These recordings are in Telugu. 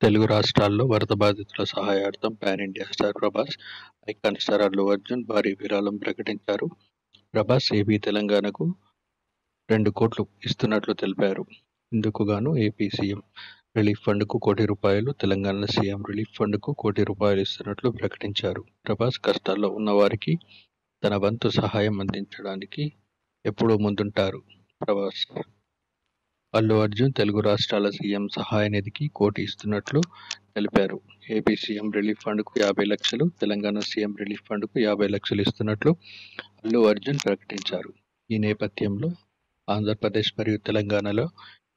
తెలుగు రాష్ట్రాల్లో వరద బాధితుల సహాయార్థం pan India star Prabhas, icon star Allu Arjun భారీ విరాళం ప్రకటించారు. ప్రభాస్ ఏపీ తెలంగాణకు 2 కోట్లు ఇస్తున్నట్లు తెలిపారు. ఇందుకు గాను ఏపీ సీఎం రిలీఫ్ ఫండ్కు ₹1,00,00,000, తెలంగాణ సీఎం రిలీఫ్ ఫండ్కు ₹1,00,00,000 ఇస్తున్నట్లు ప్రకటించారు. ప్రభాస్ కష్టాల్లో ఉన్నవారికి తన వంతు సహాయం అందించడానికి ఎప్పుడూ ముందుంటారు. ప్రభాస్, అల్లు అర్జున్ తెలుగు రాష్ట్రాల సీఎం సహాయ నిధికి 1,00,00,000 ఇస్తున్నట్లు తెలిపారు. ఏపీ సీఎం రిలీఫ్ ఫండ్కు 50 లక్షలు, తెలంగాణ సీఎం రిలీఫ్ ఫండ్కు 50 లక్షలు ఇస్తున్నట్లు అల్లు అర్జున్ ప్రకటించారు. ఈ నేపథ్యంలో ఆంధ్రప్రదేశ్ మరియు తెలంగాణలో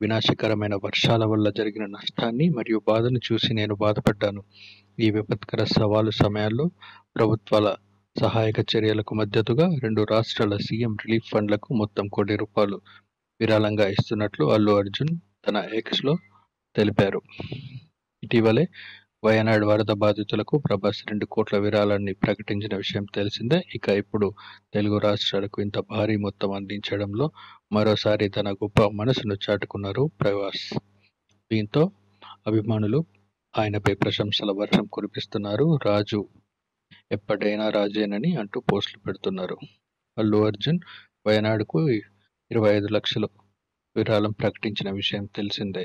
వినాశకరమైన వర్షాల వల్ల జరిగిన నష్టాన్ని మరియు బాధను చూసి నేను బాధపడ్డాను. ఈ విపత్కర సవాలు సమయాల్లో ప్రభుత్వాల సహాయక చర్యలకు మద్దతుగా 2 రాష్ట్రాల సీఎం రిలీఫ్ ఫండ్లకు మొత్తం ₹1,00,00,000 విరాళంగా ఇస్తున్నట్లు అల్లు అర్జున్ తన ఎక్స్‌లో తెలిపారు. ఇటీవలే వయనాడ్ వరద బాధితులకు ప్రభాస్ 2 కోట్ల విరాళాన్ని ప్రకటించిన విషయం తెలిసిందే. ఇక ఇప్పుడు తెలుగు రాష్ట్రాలకు ఇంత భారీ మొత్తం అందించడంలో మరోసారి తన గొప్ప మనసును చాటుకున్నారు ప్రభాస్. దీంతో అభిమానులు ఆయనపై ప్రశంసల వర్షం కురిపిస్తున్నారు. రాజు ఎప్పటైనా రాజేనని అంటూ పోస్టులు పెడుతున్నారు. అల్లు అర్జున్ వయనాడుకు 25 లక్షలు విరాళం ప్రకటించిన విషయం తెలిసిందే.